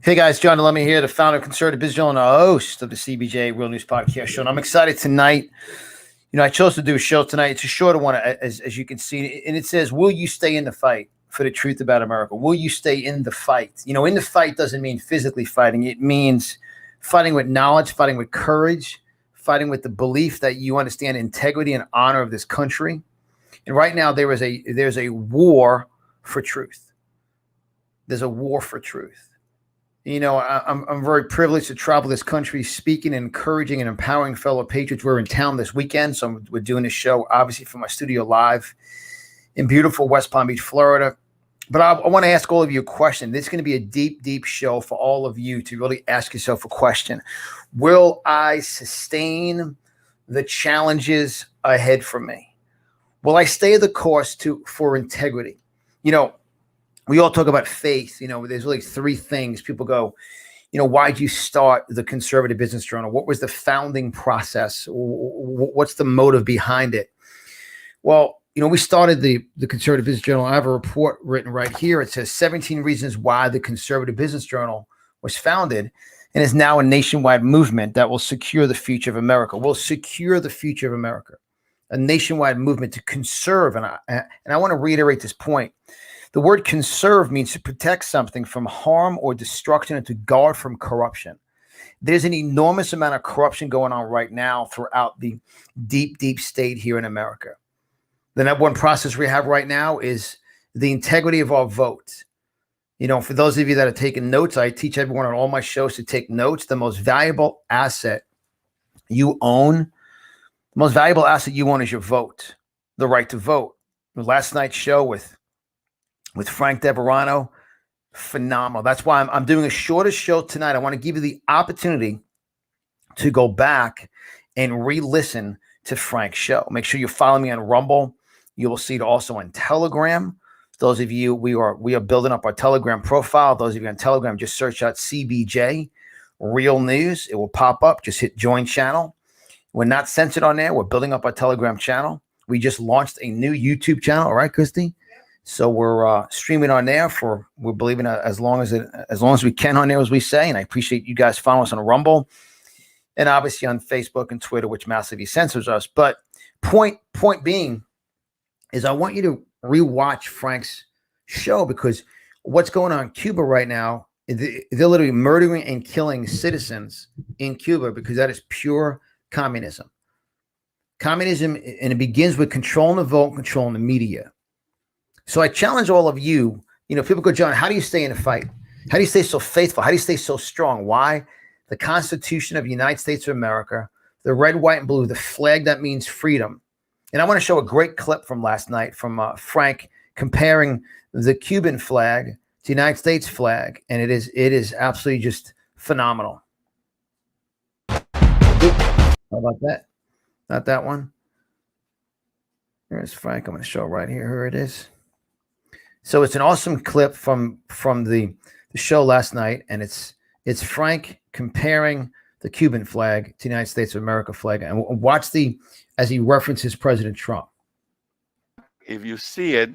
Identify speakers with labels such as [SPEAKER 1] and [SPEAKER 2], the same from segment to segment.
[SPEAKER 1] Hey guys, John Delemmy here, the founder of Conservative Business Journal and a host of the CBJ Real News Podcast Show. And I'm excited tonight. I chose to do a show tonight. It's a shorter one, as you can see. And it says, will you stay in the fight for the truth about America? Will you stay in the fight? In the fight doesn't mean physically fighting. It means fighting with knowledge, fighting with courage, fighting with the belief that you understand integrity and honor of this country. And right now there's a war for truth. There's a war for truth. I'm very privileged to travel this country speaking, encouraging, and empowering fellow patriots. We're in town this weekend, so we're doing this show, obviously, from my studio live in beautiful West Palm Beach, Florida. But I want to ask all of you a question. This is going to be a deep, deep show for all of you to really ask yourself a question. Will I sustain the challenges ahead for me? Will I stay the course for integrity? We all talk about faith. There's really three things. People go, why'd you start the Conservative Business Journal? What was the founding process? What's the motive behind it? Well, we started the Conservative Business Journal. I have a report written right here. It says 17 reasons why the Conservative Business Journal was founded and is now a nationwide movement that will secure the future of America. Will secure the future of America. A nationwide movement to conserve. And I want to reiterate this point. The word conserve means to protect something from harm or destruction and to guard from corruption. There's an enormous amount of corruption going on right now throughout the deep, deep state here in America. The number one process we have right now is the integrity of our vote. For those of you that are taking notes, I teach everyone on all my shows to take notes. The most valuable asset you own, is your vote, the right to vote. Last night's show with Frank Deverano, phenomenal. That's why I'm doing a shorter show tonight. I want to give you the opportunity to go back and re-listen to Frank's show. Make sure you follow me on Rumble. You will see it also on Telegram. Those of you, we are building up our Telegram profile. Those of you on Telegram, just search out CBJ Real News. It will pop up. Just hit join channel. We're not censored on there. We're building up our Telegram channel. We just launched a new YouTube channel. All right, Christy? So we're streaming on there we're believing as long as we can on there, as we say. And I appreciate you guys following us on Rumble and obviously on Facebook and Twitter, which massively censors us. But point being is I want you to rewatch Frank's show, because what's going on in Cuba right now, they're literally murdering and killing citizens in Cuba because that is pure communism. Communism, and it begins with controlling the vote, controlling the media. So I challenge all of you, people go, John, how do you stay in the fight? How do you stay so faithful? How do you stay so strong? Why? The Constitution of the United States of America, the red, white, and blue, the flag that means freedom. And I want to show a great clip from last night from Frank comparing the Cuban flag to the United States flag. And it is absolutely just phenomenal. How about that? Not that one. Here's Frank. I'm going to show right here. Here it is. So it's an awesome clip from the show last night, and it's Frank comparing the Cuban flag to the United States of America flag, and watch as he references President Trump.
[SPEAKER 2] If you see it,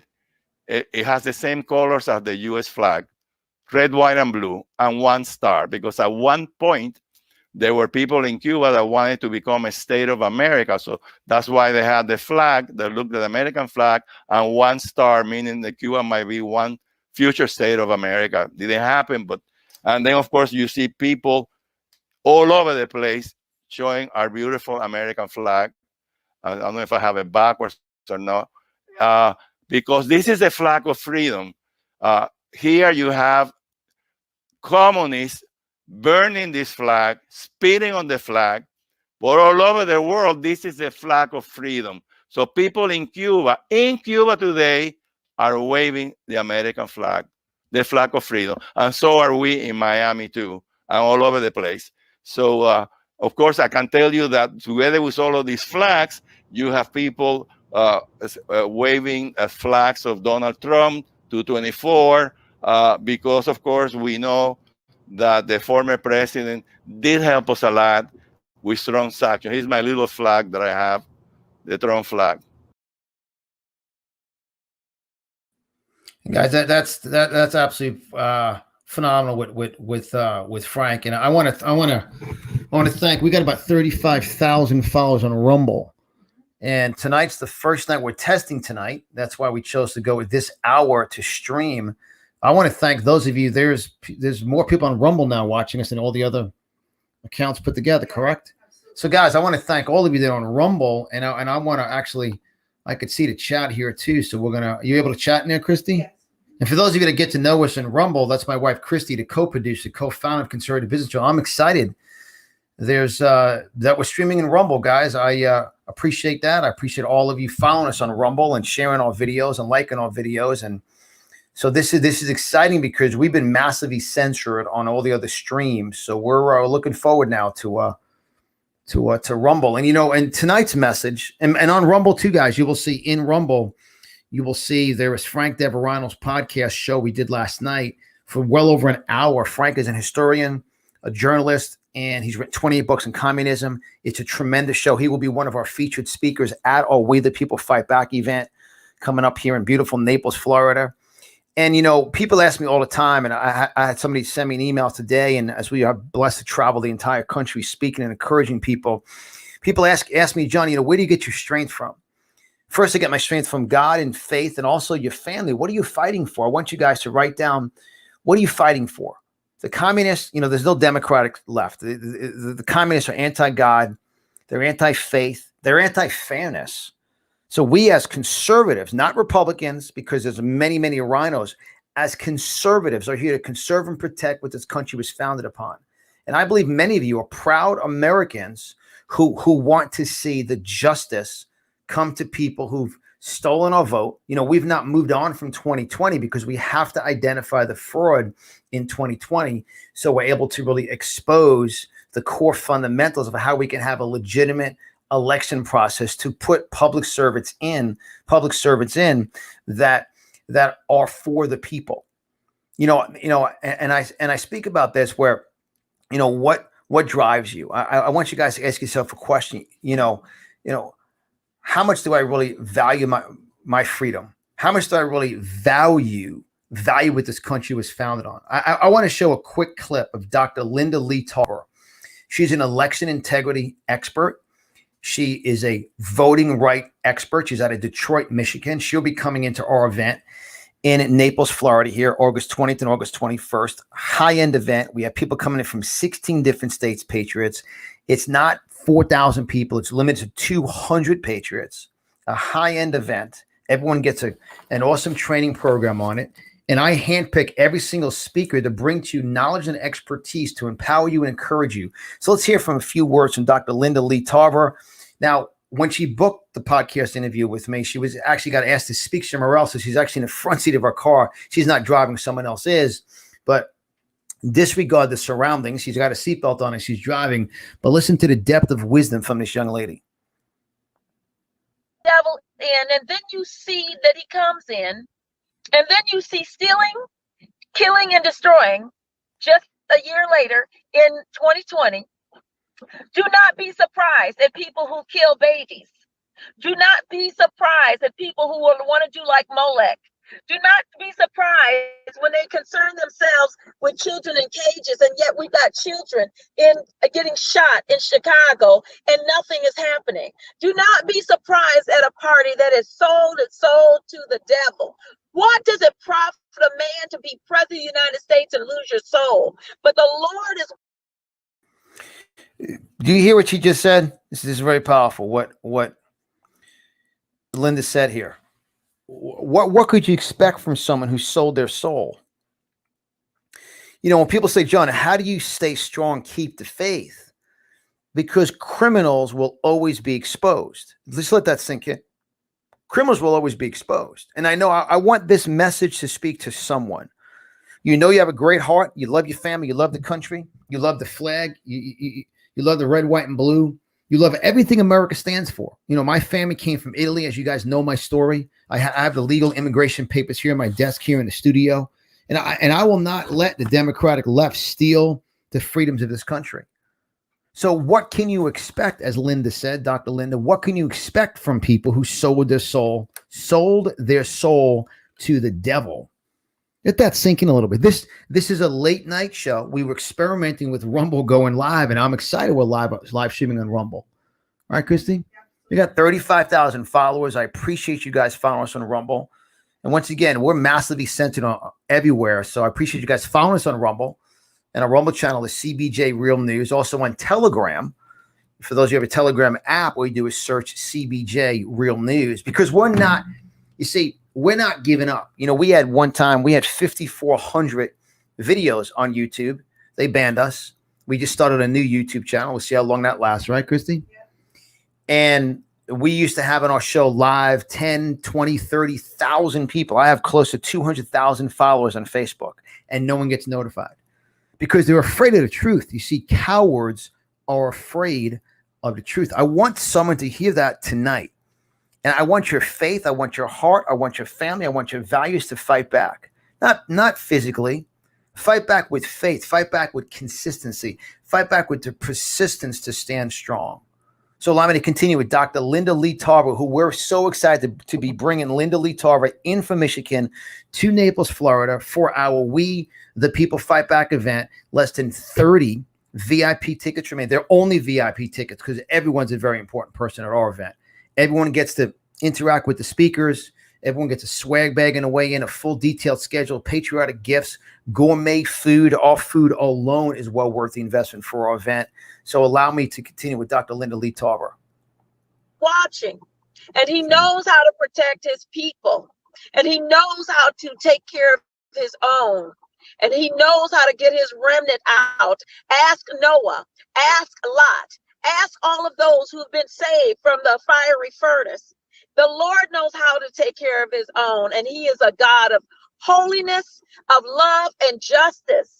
[SPEAKER 2] it has the same colors as the U.S. flag, red, white, and blue, and one star, because at one point there were people in Cuba that wanted to become a state of America. So that's why they had the flag that looked like the American flag and one star, meaning that Cuba might be one future state of America. Didn't happen, and then of course you see people all over the place showing our beautiful American flag. I don't know if I have it backwards or not, because this is the flag of freedom. Here you have communists burning this flag, spitting on the flag, but all over the world, this is the flag of freedom. So people in Cuba today are waving the American flag, the flag of freedom. And so are we in Miami too, and all over the place. So, of course, I can tell you that together with all of these flags, you have people waving flags of Donald Trump, 224, because, of course, we know that the former president did help us a lot with strong sanctions. Here's my little flag that I have, the Trump flag.
[SPEAKER 1] Guys, that's absolutely phenomenal with Frank, and I want to thank. We got about 35,000 followers on Rumble, and tonight's the first night we're testing tonight. That's why we chose to go with this hour to stream. I want to thank those of you. There's more people on Rumble now watching us than all the other accounts put together. Correct? So, guys, I want to thank all of you that are on Rumble, and I want to actually. I could see the chat here too. So are you able to chat in there, Christy? Yes. And for those of you that get to know us in Rumble, that's my wife, Christy, the co-producer, co-founder of Conservative Business Journal. I'm excited. That we're streaming in Rumble, guys. I appreciate that. I appreciate all of you following us on Rumble and sharing our videos and liking our videos. And so this is exciting because we've been massively censored on all the other streams. So we're looking forward now to Rumble. And, and tonight's message, and on Rumble too, guys, you will see in Rumble, you will see there is Frank Deverano's podcast show we did last night for well over an hour. Frank is an historian, a journalist, and he's written 28 books on communism. It's a tremendous show. He will be one of our featured speakers at our We the People Fight Back event coming up here in beautiful Naples, Florida. And, people ask me all the time, and I had somebody send me an email today, and as we are blessed to travel the entire country speaking and encouraging people ask me, John, where do you get your strength from? First, I get my strength from God and faith, and also your family. What are you fighting for? I want you guys to write down, what are you fighting for? The communists, there's no democratic left. The communists are anti-God. They're anti-faith. They're anti-fairness. So we as conservatives, not Republicans, because there's many, many rhinos, as conservatives are here to conserve and protect what this country was founded upon. And I believe many of you are proud Americans who want to see the justice come to people who've stolen our vote. We've not moved on from 2020 because we have to identify the fraud in 2020. So we're able to really expose the core fundamentals of how we can have a legitimate election process to put public servants in that are for the people. And I speak about this where, what drives you? I want you guys to ask yourself a question. How much do I really value my freedom? How much do I really value what this country was founded on? I want to show a quick clip of Dr. Linda Lee Tarver. She's an election integrity expert. She is a voting right expert. She's out of Detroit, Michigan. She'll be coming into our event in Naples, Florida here, August 20th and August 21st. High-end event. We have people coming in from 16 different states, patriots. It's not 4,000 people. It's limited to 200 patriots. A high-end event. Everyone gets an awesome training program on it. And I handpick every single speaker to bring to you knowledge and expertise to empower you and encourage you. So let's hear from a few words from Dr. Linda Lee Tarver. Now, when she booked the podcast interview with me, she was actually got asked to speak somewhere else. So she's actually in the front seat of her car. She's not driving, someone else is. But disregard the surroundings. She's got a seatbelt on and she's driving. But listen to the depth of wisdom from this young lady.
[SPEAKER 3] Devil in, and then you see that he comes in. And then you see stealing, killing, and destroying just a year later in 2020. Do not be surprised at people who kill babies. Do not be surprised at people who want to do like Molech. Do not be surprised when they concern themselves with children in cages, and yet we've got children getting shot in Chicago and nothing is happening. Do not be surprised at a party that is sold to the devil. What does it profit a man to be president of the United States and lose your soul? But the Lord is.
[SPEAKER 1] Do you hear what she just said? This is very powerful. What Linda said here. What could you expect from someone who sold their soul? When people say, John, how do you stay strong, keep the faith? Because criminals will always be exposed. Let's let that sink in. Criminals will always be exposed. And I know I want this message to speak to someone. You have a great heart. You love your family. You love the country. You love the flag. You love the red, white, and blue. You love everything America stands for. My family came from Italy. As you guys know my story, I have the legal immigration papers here on my desk here in the studio. And I will not let the Democratic left steal the freedoms of this country. So what can you expect, as Linda said, Dr. Linda, what can you expect from people who sold their soul to the devil? Let that sink in a little bit. This is a late night show. We were experimenting with Rumble going live, and I'm excited we're live streaming on Rumble. All right, Christy? We got 35,000 followers. I appreciate you guys following us on Rumble. And once again, we're massively centered on everywhere. So I appreciate you guys following us on Rumble. And our Rumble channel is CBJ Real News. Also on Telegram. For those of you who have a Telegram app, what we do is search CBJ Real News, because we're not giving up. You know, we had 5,400 videos on YouTube. They banned us. We just started a new YouTube channel. We'll see how long that lasts, right, Christy? Yeah. And we used to have on our show live 10, 20, 30,000 people. I have close to 200,000 followers on Facebook, and no one gets notified because they're afraid of the truth. You see, cowards are afraid of the truth. I want someone to hear that tonight. And I want your faith. I want your heart. I want your family. I want your values to fight back. Not physically. Fight back with faith. Fight back with consistency. Fight back with the persistence to stand strong. So allow me to continue with Dr. Linda Lee Tarver, who we're so excited to be bringing Linda Lee Tarver in from Michigan to Naples, Florida for our We the People Fight Back event. Less than 30 VIP tickets remain. They're only VIP tickets because everyone's a very important person at our event. Everyone gets to interact with the speakers. Everyone gets a swag bag and a weigh in, a full detailed schedule, patriotic gifts, gourmet food. Our food alone is well worth the investment for our event. So allow me to continue with Dr. Linda Lee Tarver.
[SPEAKER 3] Watching, and he knows how to protect his people, and he knows how to take care of his own, and he knows how to get his remnant out. Ask Noah, ask Lot, ask all of those who've been saved from the fiery furnace. The Lord knows how to take care of his own, and he is a God of holiness, of love, and justice.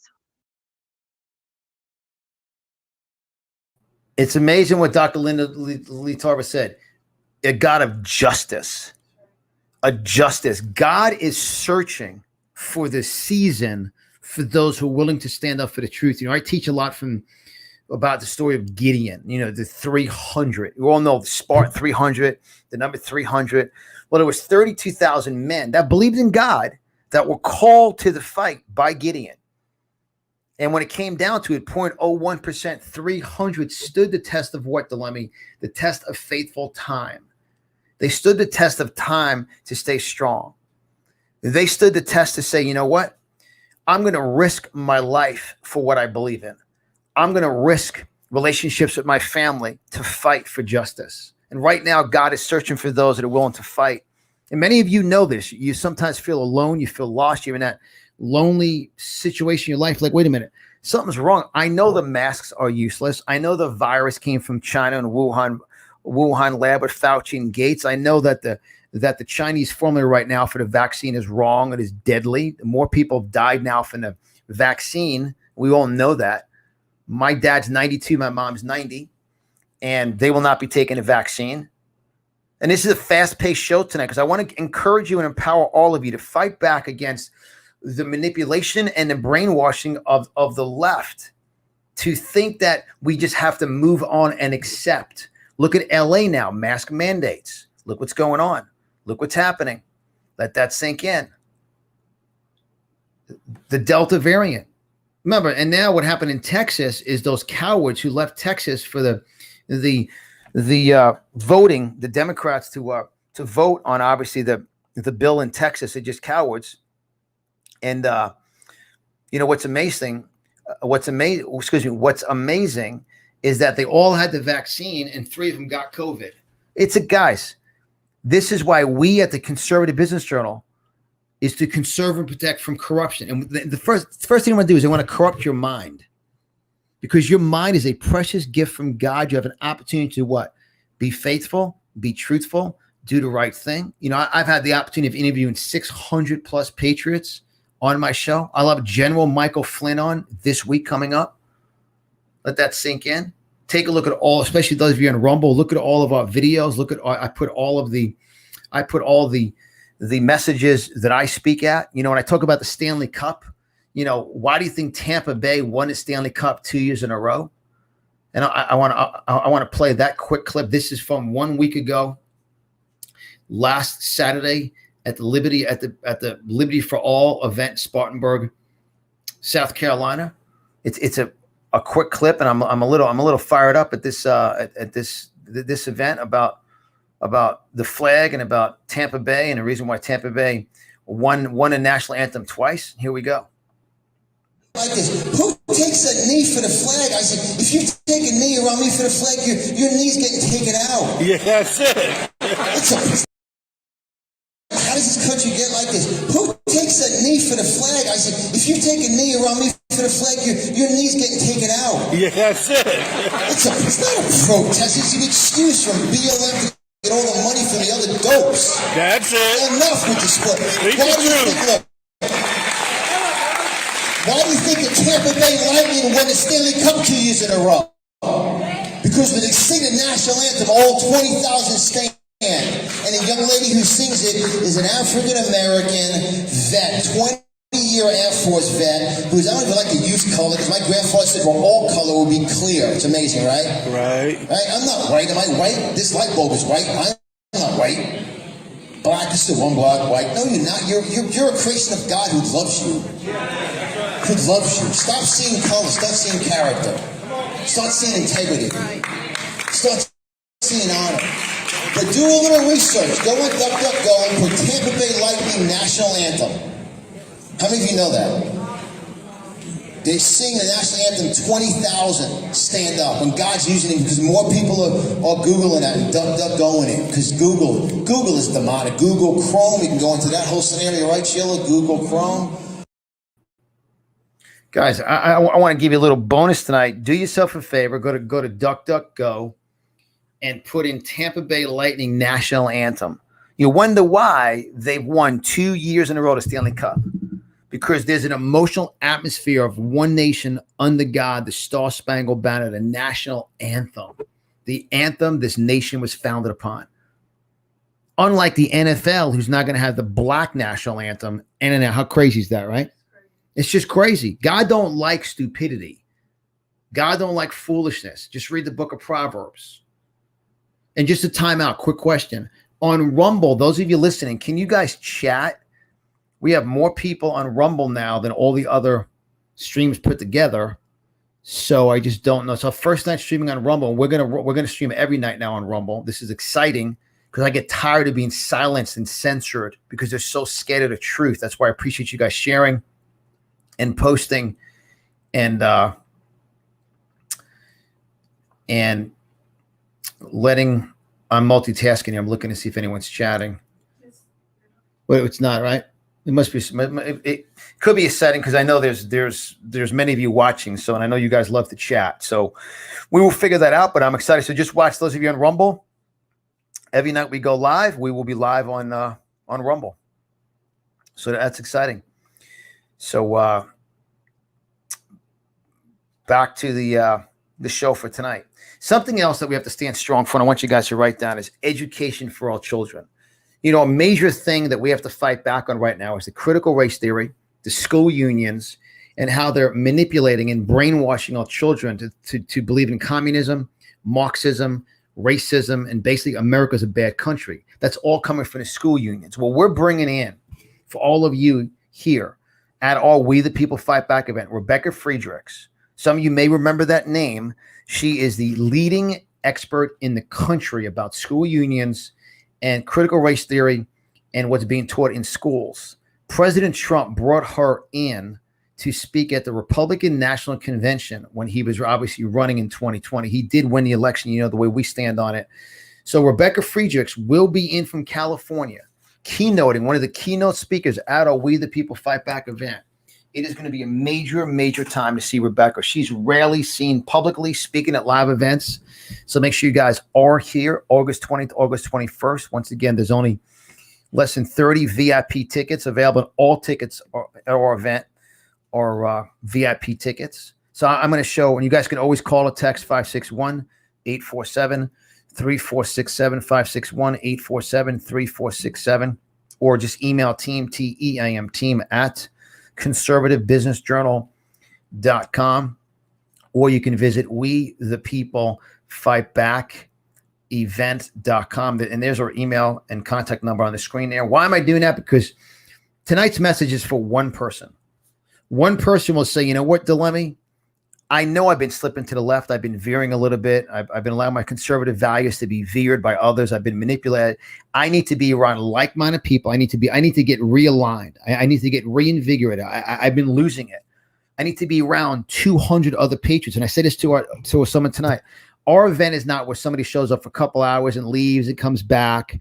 [SPEAKER 1] It's amazing what Dr. Linda Lee Tarver said. A God of justice. A justice. God is searching for the season for those who are willing to stand up for the truth. You know, I teach a lot about the story of Gideon, you know, the 300. You all know the Spartan 300, the number 300. Well, there was 32,000 men that believed in God that were called to the fight by Gideon. And when it came down to it, 0.01%, 300 stood the test of what, Delemy? The test of faithful time. They stood the test of time to stay strong. They stood the test to say, you know what? I'm going to risk my life for what I believe in. I'm going to risk relationships with my family to fight for justice. And right now, God is searching for those that are willing to fight. And many of you know this. You sometimes feel alone. You feel lost. You're in that lonely situation in your life. Like, wait a minute, something's wrong. I know the masks are useless. I know the virus came from China and Wuhan lab with Fauci and Gates. I know that the Chinese formula right now for the vaccine is wrong. It is deadly. More people have died now from the vaccine. We all know that. My dad's 92. My mom's 90. And they will not be taking a vaccine. And this is a fast-paced show tonight because I want to encourage you and empower all of you to fight back against the manipulation and the brainwashing of the left to think that we just have to move on and accept. Look at LA now, mask mandates. Look what's going on. Look what's happening. Let that sink in. The Delta variant. Remember, and now what happened in Texas is those cowards who left Texas for the voting, the Democrats to vote on obviously the bill in Texas. They're just cowards. And you know what's amazing? What's amazing is that they all had the vaccine and 3 of them got COVID. Guys, this is why we at the Conservative Business Journal is to conserve and protect from corruption. And the first thing I want to do is I want to corrupt your mind, because your mind is a precious gift from God. You have an opportunity to what? Be faithful, be truthful, do the right thing. You know, I've had the opportunity of interviewing 600 plus patriots on my show. I'll have General Michael Flynn on this week coming up. Let that sink in. Take a look at all, especially those of you on Rumble. Look at all of our videos. Look at I put all the messages that I speak at. You know, when I talk about the Stanley Cup, you know, why do you think Tampa Bay won the Stanley Cup 2 years in a row? And I want to play that quick clip. This is from 1 week ago. Last Saturday, at the Liberty for All event in Spartanburg, South Carolina. It's a quick clip, and I'm a little fired up at this this event about the flag and about Tampa Bay and the reason why Tampa Bay won a national anthem twice. Here we go.
[SPEAKER 4] Like this. Who takes a knee for the flag? I said, if you take a knee around me for the flag, your knee's getting taken out.
[SPEAKER 5] Yeah, that's it.
[SPEAKER 4] How does this country get like this? Who takes a knee for the flag? I said, if you take a knee around me for the flag, your knee's getting taken out.
[SPEAKER 5] Yeah, that's it.
[SPEAKER 4] It's not a protest. It's an excuse from BLM to get all the money from the other dopes.
[SPEAKER 5] That's it.
[SPEAKER 4] Enough with the split. Why do you think the Tampa Bay Lightning won the Stanley Cup 2 years in a row? Because when they sing the national anthem, all 20,000 stand. And the young lady who sings it is an African-American vet, 20-year Air Force vet, who's, I don't even like to use color, because my grandfather said, well, all color would be clear. It's amazing, right?
[SPEAKER 5] Right.
[SPEAKER 4] I'm not white. Am I white? This light bulb is white. I'm not white. Black is the one black, white. No, you're not. You're a creation of God who loves you. Who loves you. Stop seeing color. Start seeing character. Start seeing integrity. Start seeing honor. But do a little research. Go on DuckDuckGo and put Tampa Bay Lightning National Anthem. How many of you know that? They sing the national anthem, 20,000 stand up. And God's using it because more people are Googling that and DuckDuckGoing it. Because Google is demonic. Google Chrome, you can go into that whole scenario, right, Sheila? Google Chrome.
[SPEAKER 1] Guys, I want to give you a little bonus tonight. Do yourself a favor. Go to DuckDuckGo and put in Tampa Bay Lightning National Anthem. You wonder why they've won 2 years in a row the Stanley Cup. Because there's an emotional atmosphere of one nation under God, the Star-Spangled Banner, the national anthem. The anthem this nation was founded upon. Unlike the NFL, who's not going to have the black national anthem. And how crazy is that, right? It's just crazy. God don't like stupidity. God don't like foolishness. Just read the book of Proverbs. And just a timeout, quick question. On Rumble, those of you listening, can you guys chat? We have more people on Rumble now than all the other streams put together. So I just don't know. So first night streaming on Rumble. We're gonna stream every night now on Rumble. This is exciting because I get tired of being silenced and censored because they're so scared of the truth. That's why I appreciate you guys sharing and posting and letting. I'm multitasking here. I'm looking to see if anyone's chatting. Wait, it's not right. It must be. It could be a setting because I know there's many of you watching. So, and I know you guys love to chat. So, we will figure that out. But I'm excited. So, just watch those of you on Rumble. Every night we go live. We will be live on Rumble. So that's exciting. So, back to the show for tonight. Something else that we have to stand strong for, and I want you guys to write down, is education for all children. You know, a major thing that we have to fight back on right now is the critical race theory, the school unions, and how they're manipulating and brainwashing our children to believe in communism, Marxism, racism, and basically America's a bad country. That's all coming from the school unions. Well, we're bringing in, for all of you here at our We the People Fight Back event, Rebecca Friedrichs. Some of you may remember that name. She is the leading expert in the country about school unions and critical race theory and what's being taught in schools. President Trump brought her in to speak at the Republican National Convention when he was obviously running in 2020. He did win the election, you know, the way we stand on it. So Rebecca Friedrichs will be in from California, keynoting, one of the keynote speakers at our We the People Fight Back event. It is going to be a major, major time to see Rebecca. She's rarely seen publicly speaking at live events. So make sure you guys are here August 20th, August 21st. Once again, there's only less than 30 VIP tickets available. All tickets at our event are VIP tickets. So I'm going to show, and you guys can always call or text 561-847-3467, 561-847-3467, or just email team, TEAM, team at conservativebusinessjournal.com, or you can visit We the People Fight Back event.com. And there's our email and contact number on the screen there. Why am I doing that? Because tonight's message is for one person. One person will say, you know what, Delemy? I know I've been slipping to the left. I've been veering a little bit. I've been allowing my conservative values to be veered by others. I've been manipulated. I need to be around like-minded people. I need to get realigned. I need to get reinvigorated. I've been losing it. I need to be around 200 other patriots. And I say this to someone tonight. Our event is not where somebody shows up for a couple hours and leaves and comes back.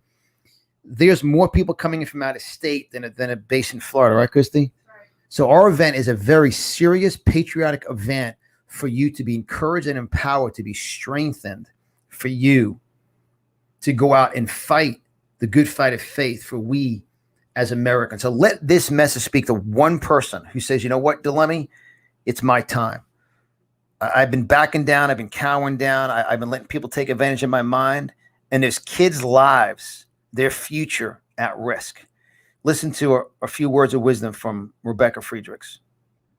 [SPEAKER 1] There's more people coming in from out of state than a base in Florida, right, Christy? Right. So our event is a very serious patriotic event for you to be encouraged and empowered, to be strengthened, for you to go out and fight the good fight of faith for we as Americans. So let this message speak to one person who says, you know what, Delemy, it's my time. I've been backing down. I've been cowering down. I've been letting people take advantage of my mind. And there's kids' lives, their future at risk. Listen to a few words of wisdom from Rebecca Friedrichs.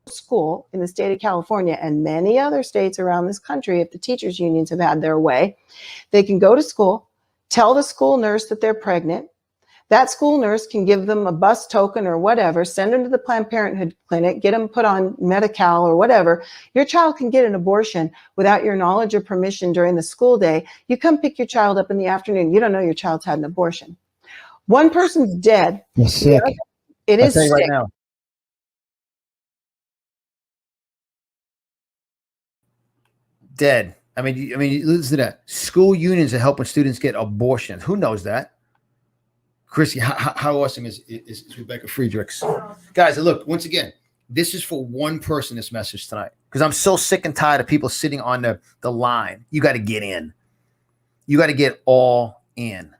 [SPEAKER 6] School in the state of California and many other states around this country, if the teachers unions have had their way, they can go to school, tell the school nurse that they're pregnant. That school nurse can give them a bus token or whatever, send them to the Planned Parenthood clinic, get them put on Medi-Cal or whatever. Your child can get an abortion without your knowledge or permission during the school day. You come pick your child up in the afternoon. You don't know your child's had an abortion. One person's dead.
[SPEAKER 1] That's sick.
[SPEAKER 6] It is sick.
[SPEAKER 1] Right now. Dead. I mean, listen to that. School unions are helping students get abortions. Who knows that? Chrissy, how awesome is Rebecca Friedrichs? Guys, look, once again, this is for one person, this message tonight, because I'm so sick and tired of people sitting on the line. You got to get in. You got to get all in.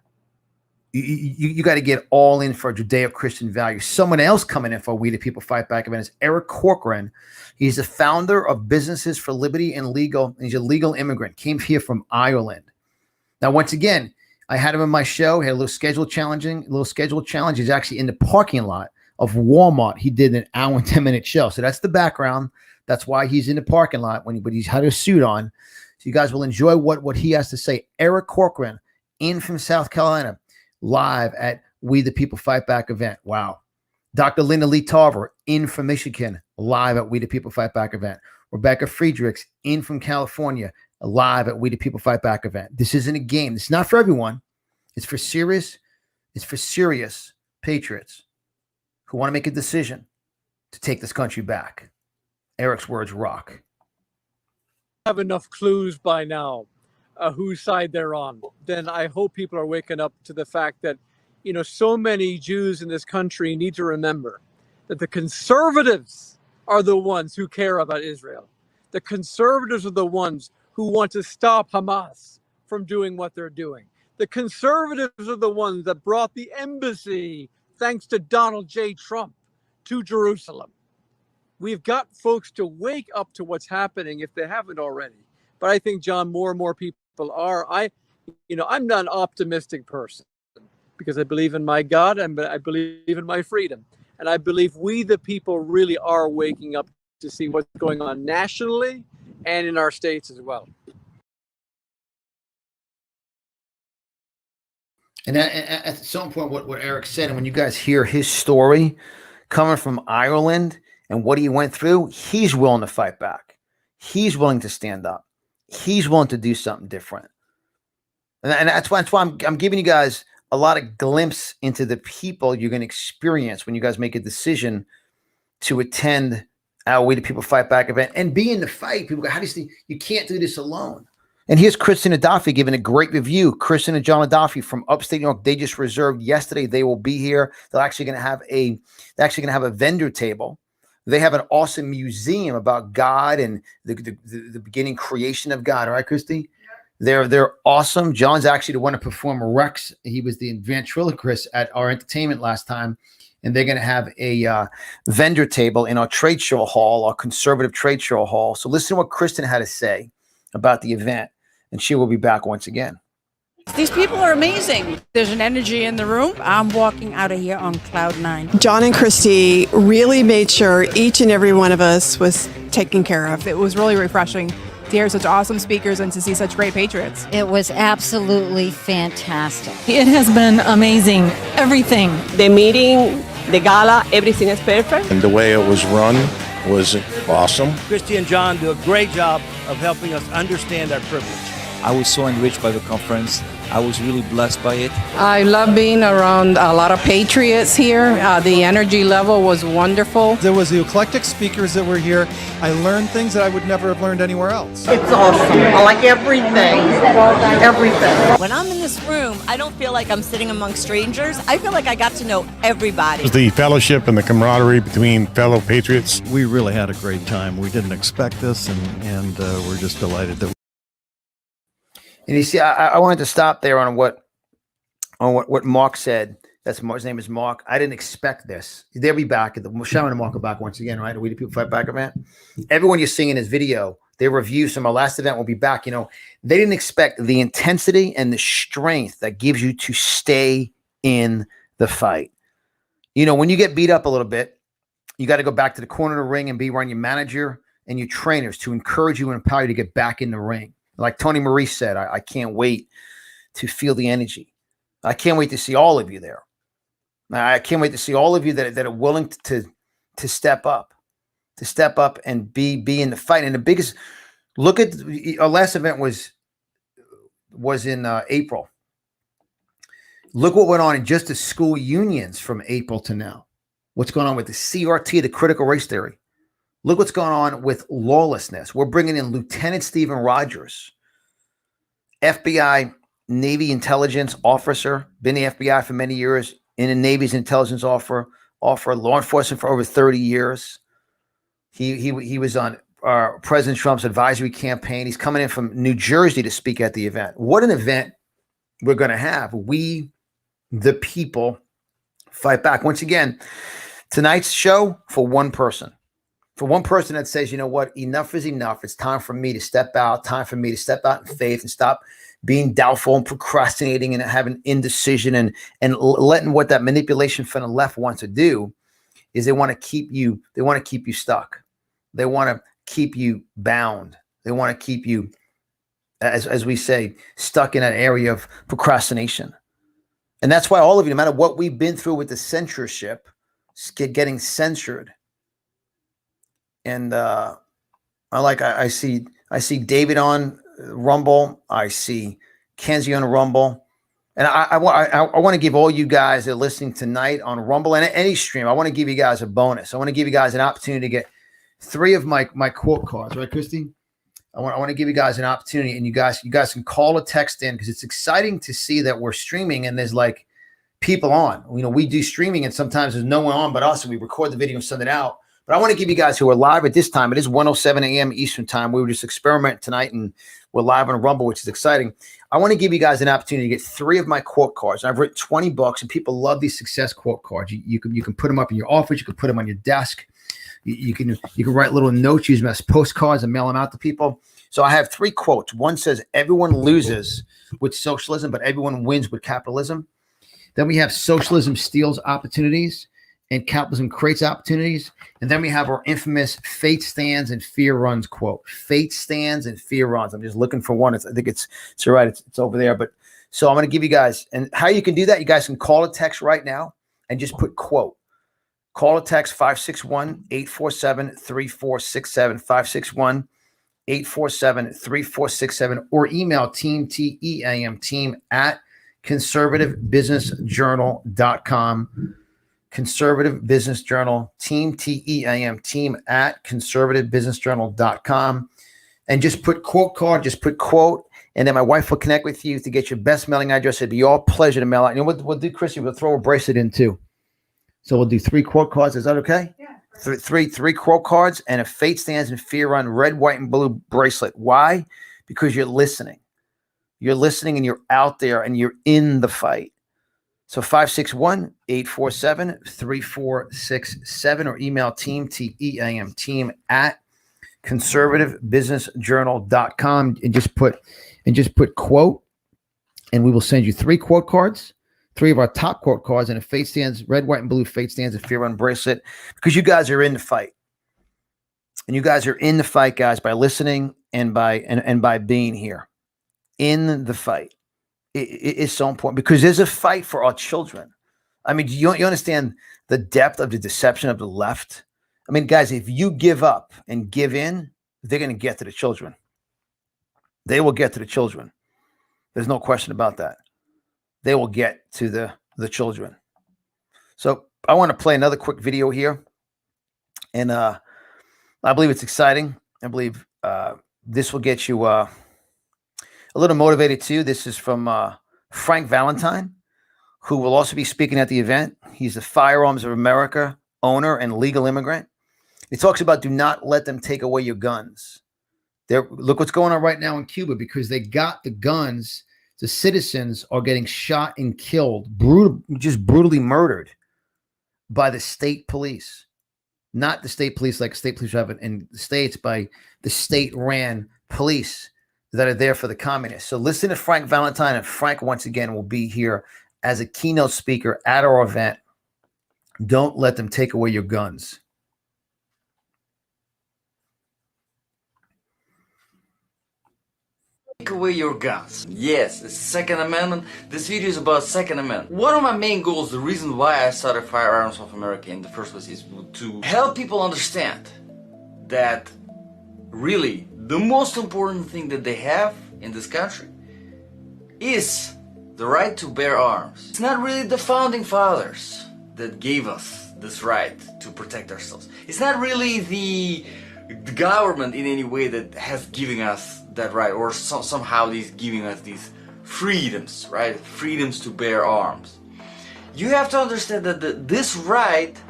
[SPEAKER 1] You got to get all in for Judeo-Christian values. Someone else coming in for We the People Fight Back event is Eric Corcoran. He's the founder of Businesses for Liberty and Legal. And he's a legal immigrant, came here from Ireland. Now, once again, I had him in my show. He had a little schedule challenge. He's actually in the parking lot of Walmart. He did an hour and 10-minute show. So that's the background. That's why he's in the parking lot but he's had a suit on. So you guys will enjoy what he has to say. Eric Corcoran, in from South Carolina, live at We the People Fight Back event. Wow. Dr. Linda Lee Tarver, in from Michigan, live at We the People Fight Back event. Rebecca Friedrichs, in from California, live at We the People Fight Back event. This isn't a game. It's not for everyone. It's for serious patriots who want to make a decision to take this country back. Eric's words rock.
[SPEAKER 7] Have enough clues by now whose side they're on. Then I hope people are waking up to the fact that, so many Jews in this country need to remember that the conservatives are the ones who care about Israel. The conservatives are the ones who want to stop Hamas from doing what they're doing. The conservatives are the ones that brought the embassy, thanks to Donald J. Trump, to Jerusalem. We've got folks to wake up to what's happening if they haven't already. But I think, John, more and more people are. I'm not an optimistic person because I believe in my God and I believe in my freedom. And I believe we, the people, really are waking up to see what's going on nationally and in our states as well.
[SPEAKER 1] And at some point, what Eric said, and when you guys hear his story coming from Ireland and what he went through, he's willing to fight back. He's willing to stand up. He's willing to do something different. And that's why I'm giving you guys a lot of glimpse into the people you're going to experience when you guys make a decision to attend our We the People Fight Back event and be in the fight. People go, how do you see? You can't do this alone. And here's Kristen Adafi giving a great review. Kristen and John Adafi from upstate New York. They just reserved yesterday. They will be here. They're actually going to have a vendor table. They have an awesome museum about God and the beginning creation of God. All right, Christy? They're awesome. John's actually the one to perform Rex. He was the ventriloquist at our entertainment last time. And they're going to have a vendor table in our trade show hall, our conservative trade show hall. So listen to what Kristen had to say about the event. And she will be back once again.
[SPEAKER 8] These people are amazing. There's an energy in the room. I'm walking out of here on cloud 9.
[SPEAKER 9] John and Christy really made sure each and every one of us was taken care of.
[SPEAKER 8] It was really refreshing
[SPEAKER 9] to hear such awesome speakers and to see such great patriots.
[SPEAKER 10] It was absolutely fantastic.
[SPEAKER 11] It has been amazing. Everything.
[SPEAKER 12] The meeting, the gala, everything is perfect.
[SPEAKER 5] And the way it was run was awesome.
[SPEAKER 13] Christy and John do a great job of helping us understand our privilege.
[SPEAKER 14] I was so enriched by the conference. I was really blessed by it.
[SPEAKER 15] I love being around a lot of patriots here. The energy level was wonderful.
[SPEAKER 16] There was the eclectic speakers that were here. I learned things that I would never have learned anywhere else.
[SPEAKER 17] It's awesome. I like everything. Everything.
[SPEAKER 18] When I'm in this room, I don't feel like I'm sitting among strangers. I feel like I got to know everybody.
[SPEAKER 19] The fellowship and the camaraderie between fellow patriots.
[SPEAKER 20] We really had a great time. We didn't expect this, and we're just delighted that.
[SPEAKER 1] And you see, I wanted to stop there on what Mark said. His name is Mark. I didn't expect this. They'll be back at the Sharon and Mark are back once again, right? We the People Fight Back event. Everyone you're seeing in this video, their reviews from our last event will be back. You know, they didn't expect the intensity and the strength that gives you to stay in the fight. You know, when you get beat up a little bit, you got to go back to the corner of the ring and be around your manager and your trainers to encourage you and empower you to get back in the ring. Like Tony Maurice said, I can't wait to feel the energy. I can't wait to see all of you there. I can't wait to see all of you that are willing to step up, and be in the fight. And the biggest look at our last event was in April. Look what went on in just the school unions from April to now. What's going on with the CRT, the critical race theory? Look what's going on with lawlessness. We're bringing in Lieutenant Stephen Rogers, FBI Navy intelligence officer, been in the FBI for many years, in the Navy's intelligence officer, law enforcement for over 30 years. He was on President Trump's advisory campaign. He's coming in from New Jersey to speak at the event. What an event we're going to have. We, the people, fight back. Once again, tonight's show for one person. For one person that says, you know what, enough is enough. It's time for me to step out, in faith and stop being doubtful and procrastinating and having indecision and letting what that manipulation from the left wants to do is they want to keep you stuck. They want to keep you bound. They want to keep you, as we say, stuck in that area of procrastination. And that's why all of you, no matter what we've been through with the censorship, getting censored, and I see David on Rumble. I see Kenzie on Rumble, and I want to give all you guys that are listening tonight on Rumble and any stream. I want to give you guys a bonus. I want to give you guys an opportunity to get 3 of my quote cards. Right, Christy? I want to give you guys an opportunity, and you guys can call or text in because it's exciting to see that we're streaming and there's like people on. You know, we do streaming and sometimes there's no one on but us, and we record the video and send it out. But I want to give you guys who are live at this time. It is 1:07 a.m. Eastern time. We were just experimenting tonight, and we're live on Rumble, which is exciting. I want to give you guys an opportunity to get 3 of my quote cards. I've written 20 books, and people love these success quote cards. You can put them up in your office. You can put them on your desk. You can write little notes, use them as postcards, and mail them out to people. So I have 3 quotes. One says, "Everyone loses with socialism, but everyone wins with capitalism." Then we have "Socialism steals opportunities, and capitalism creates opportunities." And then we have our infamous "Fate stands and fear runs" quote. Fate stands and fear runs. I'm just looking for one. I think it's all right. It's over there. But so I'm going to give you guys, and how you can do that, you guys can call a text right now and just put quote. Call a text 561-847-3467, 561-847-3467, or email team, TEAM, team at conservativebusinessjournal.com. Conservative Business Journal, team, TEAM, team at conservativebusinessjournal.com. And just put quote card, just put quote, and then my wife will connect with you to get your best mailing address. It'd be all pleasure to mail out. You know what we'll do, Chrissy? We'll throw a bracelet in too. So we'll do 3 quote cards. Is that okay? Yeah. Three quote cards and a "Fate stands and fear run" red, white, and blue bracelet. Why? Because you're listening. You're listening and you're out there and you're in the fight. So 561-847-3467 or email team, TEAM, team at conservativebusinessjournal.com and just put quote, and we will send you 3 quote cards, 3 of our top quote cards, and a "Fate stands, red, white, and blue Fate stands and fear run" bracelet, because you guys are in the fight. And you guys are in the fight, guys, by listening and by being here in the fight. It is so important because there's a fight for our children. I mean, you understand the depth of the deception of the left? I mean, guys, if you give up and give in, they're going to get to the children. They will get to the children. There's no question about that. They will get to the children. So I want to play another quick video here. And I believe it's exciting. I believe this will get you a little motivated too. This is from Frank Valentine, who will also be speaking at the event. He's the Firearms of America owner and legal immigrant. He talks about do not let them take away your guns. Look what's going on right now in Cuba because they got the guns. The citizens are getting shot and killed, just brutally murdered by the state police. Not the state police like state police have in the States, by the state-ran police that are there for the communists. So listen to Frank Valentine, and Frank, once again, will be here as a keynote speaker at our event. Don't let them take away your guns.
[SPEAKER 21] Take away your guns. Yes, it's Second Amendment. This video is about Second Amendment. One of my main goals, the reason why I started Firearms of America in the first place, is to help people understand that really the most important thing that they have in this country is the right to bear arms. It's not really the founding fathers that gave us this right to protect ourselves. It's not really the government in any way that has given us that right, or somehow he's giving us these freedoms, right? Freedoms to bear arms. You have to understand that this right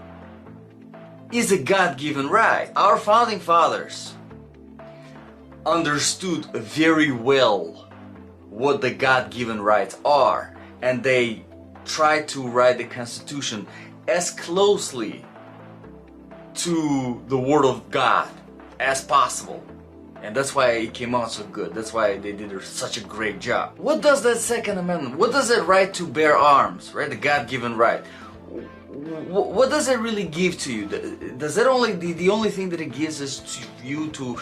[SPEAKER 21] is a God-given right. Our founding fathers understood very well what the God-given rights are, and they tried to write the Constitution as closely to the Word of God as possible. And that's why it came out so good. That's why they did such a great job. What does that Second Amendment, what does that right to bear arms, right? The God-given right. What does it really give to you? Does that only, the only thing that it gives is to you to,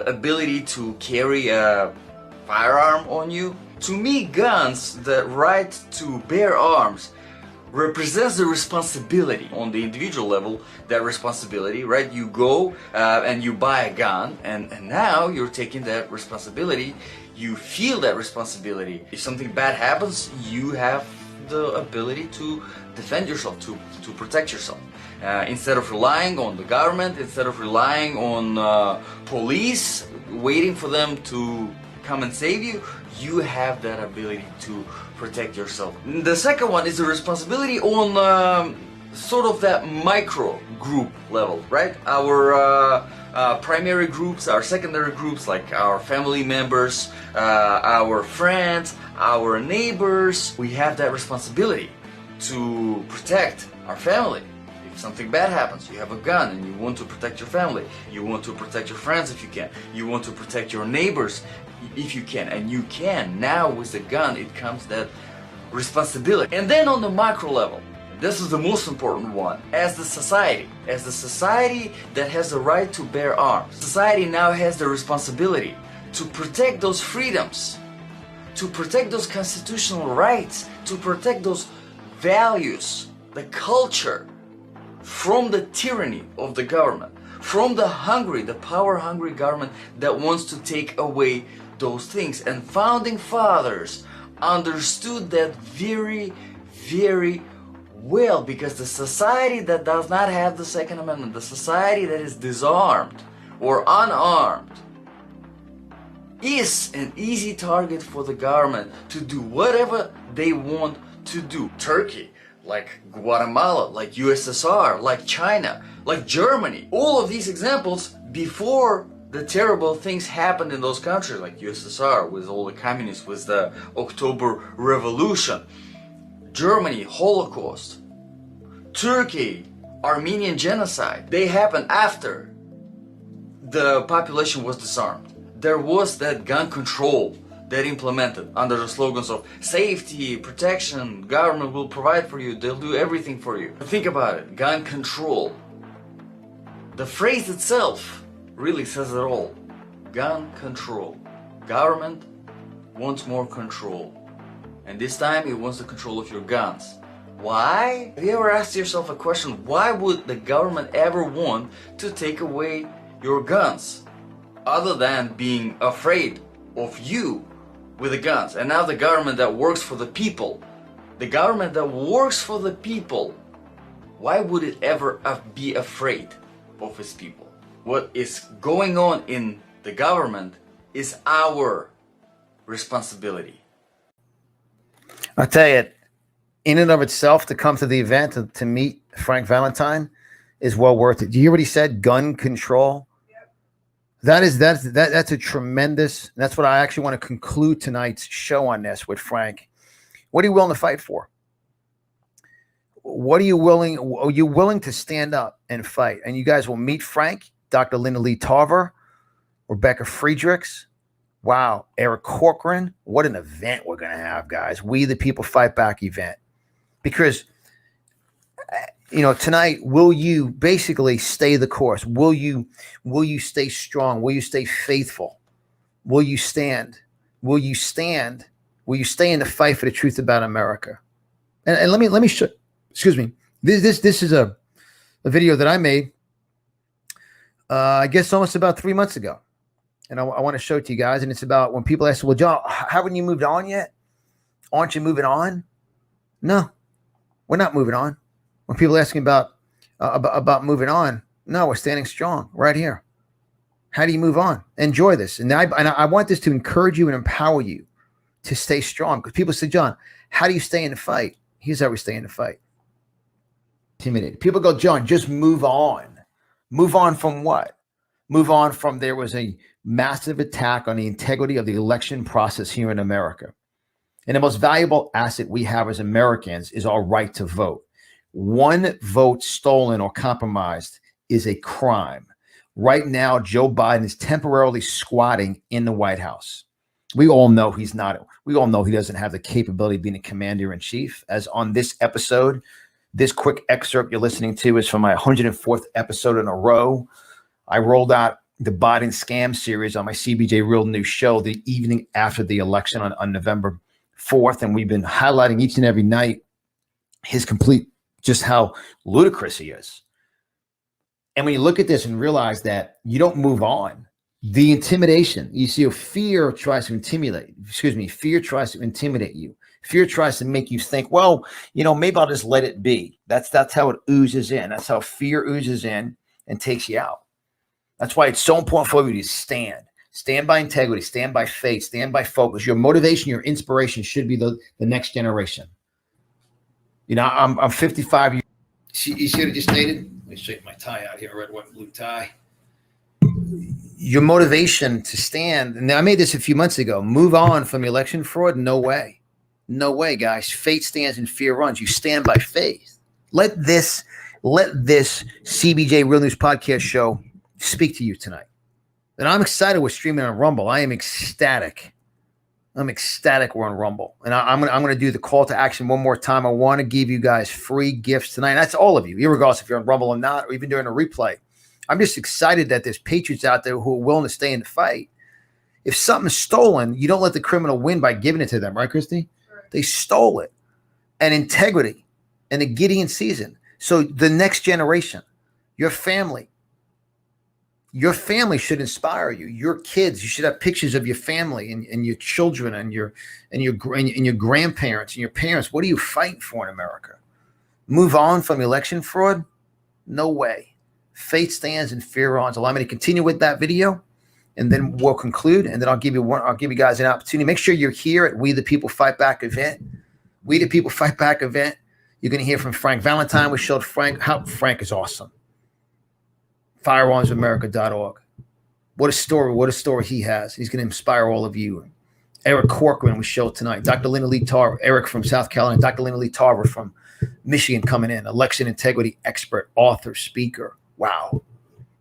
[SPEAKER 21] ability to carry a firearm on you? To me, guns, the right to bear arms, represents the responsibility on the individual level. That responsibility, right? You go and you buy a gun, and now you're taking that responsibility. You feel that responsibility. If something bad happens, you have the ability to defend yourself, to protect yourself. Instead of relying on the government, instead of relying on police, waiting for them to come and save you, you have that ability to protect yourself. The second one is the responsibility on sort of that micro group level, right? Our primary groups, our secondary groups, like our family members, our friends, our neighbors. We have that responsibility to protect our family. If something bad happens, you have a gun and you want to protect your family. You want to protect your friends if you can. You want to protect your neighbors if you can. And you can. Now with the gun, it comes that responsibility. And then on the macro level, this is the most important one. As the society that has the right to bear arms, society now has the responsibility to protect those freedoms, to protect those constitutional rights, to protect those values, the culture, from the tyranny of the government, from the power-hungry government that wants to take away those things. And founding fathers understood that very, very well, because the society that does not have the Second Amendment, the society that is disarmed or unarmed, is an easy target for the government to do whatever they want to do. Turkey, like Guatemala, like USSR, like China, like Germany. All of these examples, before the terrible things happened in those countries, like USSR with all the communists, with the October Revolution, Germany, Holocaust, Turkey, Armenian genocide, they happened after the population was disarmed. There was that gun control that implemented under the slogans of safety, protection, government will provide for you, they'll do everything for you. Think about it, gun control. The phrase itself really says it all. gun control. Government wants more control. And this time it wants the control of your guns. Why? Have you ever asked yourself a question? Why would the government ever want to take away your guns? Other than being afraid of you with the guns. And now the government that works for the people. The government that works for the people. Why would it ever be afraid of its people? What is going on in the government is our responsibility.
[SPEAKER 1] I'll tell you, in and of itself, to come to the event, to meet Frank Valentine is well worth it. Do you hear what he said? Gun control. That's a tremendous, that's what I actually want to conclude tonight's show on this with Frank. What are you willing to fight for? What are you willing to stand up and fight? And you guys will meet Frank, Dr. Linda Lee Tarver, Rebecca Friedrichs. Wow, Eric Corcoran. What an event we're going to have, guys. We the People Fight Back event. Because, tonight, will you basically stay the course? Will you stay strong? Will you stay faithful? Will you stand? Will you stand? Will you stay in the fight for the truth about America? And let me show, excuse me. This is a video that I made, I guess almost about 3 months ago. And I want to show it to you guys. And it's about when people ask, well, John, haven't you moved on yet? Aren't you moving on? No, we're not moving on. When people ask me about moving on, no, we're standing strong right here. How do you move on? Enjoy this. And I want this to encourage you and empower you to stay strong. Because people say, John, how do you stay in the fight? Here's how we stay in the fight. Intimidated. People go, John, just move on. Move on from what? Move on from there was a massive attack on the integrity of the election process here in America. And the most valuable asset we have as Americans is our right to vote. One vote stolen or compromised is a crime. Right now, Joe Biden is temporarily squatting in the White House. We all know he's not. We all know he doesn't have the capability of being a commander in chief. As on this episode, this quick excerpt you're listening to is from my 104th episode in a row. I rolled out the Biden scam series on my CBJ Real News show the evening after the election on November 4th. And we've been highlighting each and every night his complete, just how ludicrous he is. And when you look at this and realize that you don't move on, the intimidation, you see, fear tries to intimidate you. Fear tries to make you think, well, maybe I'll just let it be. That's how it oozes in. That's how fear oozes in and takes you out. That's why it's so important for you to stand. Stand by integrity, stand by faith, stand by focus. Your motivation, your inspiration should be the next generation. I'm 55 years. You see what I just stated? Let me straighten my tie out here. Red, white, blue tie. Your motivation to stand, and I made this a few months ago, move on from election fraud? No way. No way, guys. Faith stands and fear runs. You stand by faith. Let this CBJ Real News Podcast show speak to you tonight. And I'm excited we're streaming on Rumble. I am ecstatic. I'm ecstatic we're on Rumble. And I'm gonna do the call to action one more time. I want to give you guys free gifts tonight. That's all of you, regardless if you're on Rumble or not, or even during a replay. I'm just excited that there's patriots out there who are willing to stay in the fight. If something's stolen, you don't let the criminal win by giving it to them, right, Christy? Right. They stole it. And integrity and the Gideon season. So the next generation, your family should inspire you. Your kids, you should have pictures of your family and your children and your grandparents and your parents. What are you fighting for in America? Move on from election fraud? No way. Faith stands and fear runs. Allow me to continue with that video, and then we'll conclude. And then I'll give you guys an opportunity. Make sure you're here at We the People Fight Back event. We the People Fight Back event. You're going to hear from Frank Valentine. We showed Frank how Frank is awesome. FirearmsAmerica.org. What a story he has. He's going to inspire all of you. Eric Corcoran we showed tonight. Dr. Linda Lee Tarver. Eric from South Carolina. Dr. Linda Lee Tarver from Michigan coming in. Election integrity expert, author, speaker. Wow.